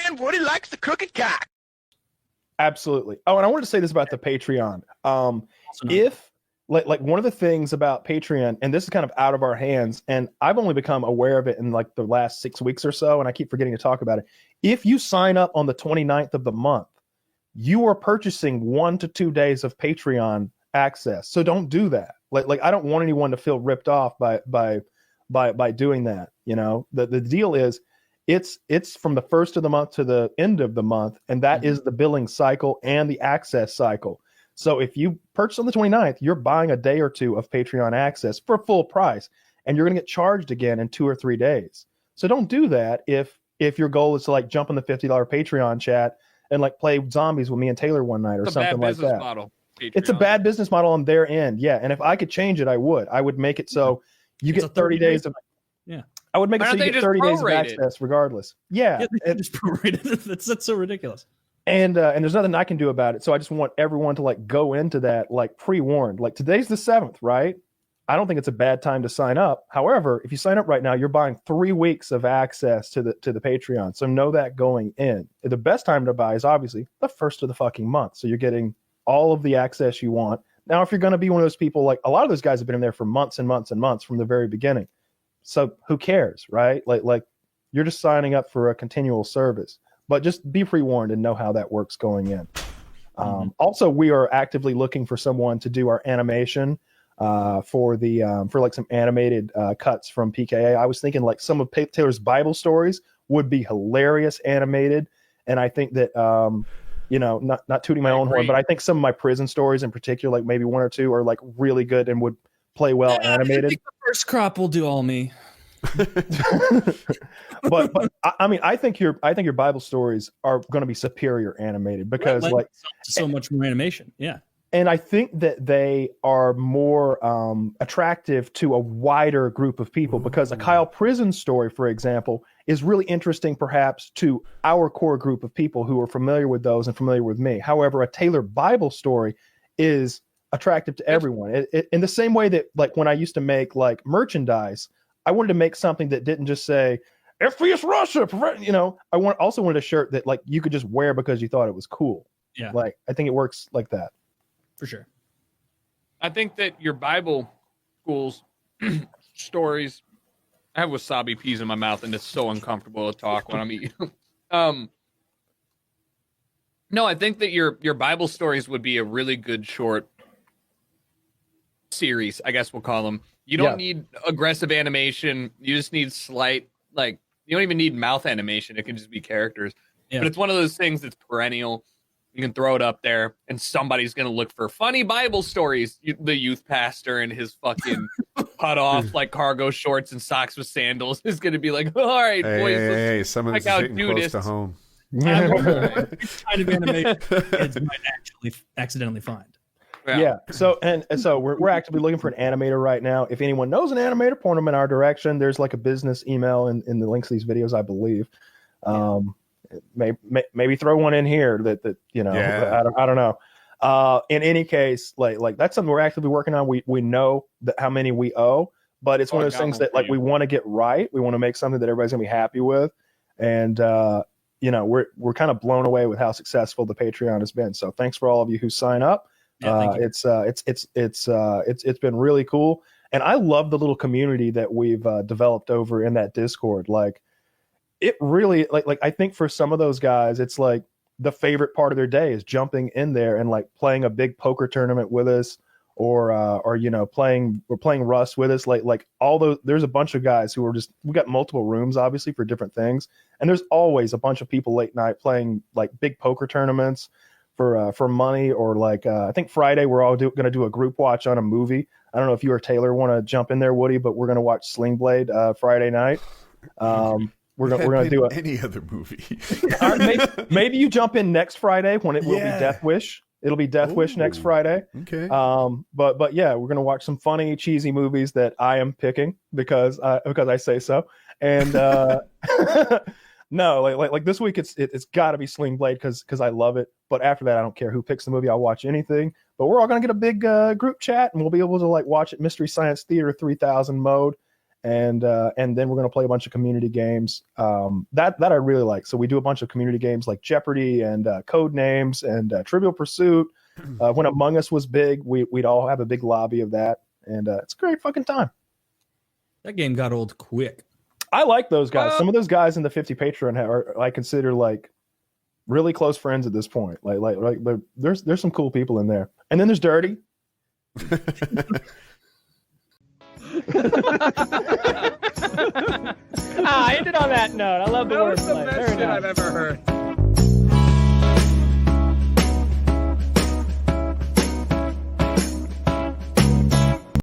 And Woody likes the crooked cock. Absolutely. Oh, and I wanted to say this about the Patreon. If like one of the things about Patreon, and this is kind of out of our hands, and I've only become aware of it in like the last 6 weeks or so, and I keep forgetting to talk about it. If you sign up on the 29th of the month, you are purchasing 1 to 2 days of Patreon access. So don't do that. Like I don't want anyone to feel ripped off by doing that. You know, the deal is it's from the first of the month to the end of the month, and that is the billing cycle and the access cycle. So if you purchase on the 29th, you're buying a day or two of Patreon access for full price, and you're going to get charged again in 2 or 3 days. So don't do that if your goal is to like jump in the $50 Patreon chat and like play zombies with me and Taylor one night or something like that. Model, it's a bad business model on their end. Yeah. And if I could change it, I would. I would make it so you get 30 days of. Yeah. I would make it so you get 30 days of access regardless. Yeah. They just prorated it. That's so ridiculous. And there's nothing I can do about it. So I just want everyone to like go into that like pre-warned. Like today's the 7th, right? I don't think it's a bad time to sign up. However, if you sign up right now, you're buying 3 weeks of access to the Patreon. So know that going in. The best time to buy is obviously the first of the fucking month. So you're getting all of the access you want. Now, if you're going to be one of those people, like a lot of those guys have been in there for months and months and months from the very beginning. So who cares, right? Like you're just signing up for a continual service. But just be pre-warned and know how that works going in. Also, we are actively looking for someone to do our animation for like some animated cuts from PKA. I was thinking like some of Taylor's Bible stories would be hilarious animated, and I think that not tooting my own horn, but I think some of my prison stories in particular, like maybe 1 or 2, are like really good and would play well animated. I think the first crop will do all me. but I mean, I think your Bible stories are going to be superior animated because like so much more animation. Yeah. And I think that they are more attractive to a wider group of people because a Kyle Prison story, for example, is really interesting perhaps to our core group of people who are familiar with those and familiar with me. However, a Taylor Bible story is attractive to everyone. In the same way that like when I used to make like merchandise, I wanted to make something that didn't just say FPSRussia, I also wanted a shirt that like you could just wear because you thought it was cool. Yeah. Like I think it works like that. For sure. I think that your Bible schools stories, I have wasabi peas in my mouth and it's so uncomfortable to talk when I'm eating. No, I think that your Bible stories would be a really good short series, I guess we'll call them. You don't need aggressive animation. You just need slight, like, you don't even need mouth animation. It can just be characters. Yeah. But it's one of those things that's perennial. You can throw it up there, and somebody's going to look for funny Bible stories. The youth pastor and his fucking cut off like cargo shorts and socks with sandals is going to be like, all right, boys. Hey, some of this is getting close to home. Kind of animation kids might actually accidentally find. Yeah. So we're actively looking for an animator right now. If anyone knows an animator, point them in our direction. There's like a business email in the links to these videos, I believe. Maybe throw one in here that I don't know. In any case, like that's something we're actively working on. We know that how many we owe, but it's one of those things that like we want to get right. We want to make something that everybody's gonna be happy with, and we're kind of blown away with how successful the Patreon has been. So thanks for all of you who sign up. It's been really cool, and I love the little community that we've developed over in that Discord. Like it really like I think for some of those guys, it's like the favorite part of their day is jumping in there and like playing a big poker tournament with us, or playing Rust with us. Like all those, there's a bunch of guys who are just, we got multiple rooms obviously for different things, and there's always a bunch of people late night playing like big poker tournaments for money, or like I think Friday we're all going to do a group watch on a movie. I don't know if you or Taylor want to jump in there, Woody, but we're going to watch Sling Blade Friday night. We're going to do any other movie. maybe you jump in next Friday when it will be Death Wish. It'll be Death Wish next Friday. Okay. But yeah, we're going to watch some funny, cheesy movies that I am picking because I say so. And no, like this week it's got to be Sling Blade because I love it. But after that, I don't care who picks the movie. I'll watch anything. But we're all going to get a big group chat, and we'll be able to like watch it Mystery Science Theater 3000 mode. and then we're going to play a bunch of community games that I really like. So we do a bunch of community games like Jeopardy and Code Names and Trivial Pursuit. When Among Us was big, we'd all have a big lobby of that, and it's a great fucking time. that game got old quick. I like those guys. Some of those guys in the 50 Patreon are I consider like really close friends at this point. Like there's some cool people in there. And then there's Dirty. I ended on that note. I love the wordplay. That was the best shit I've ever heard.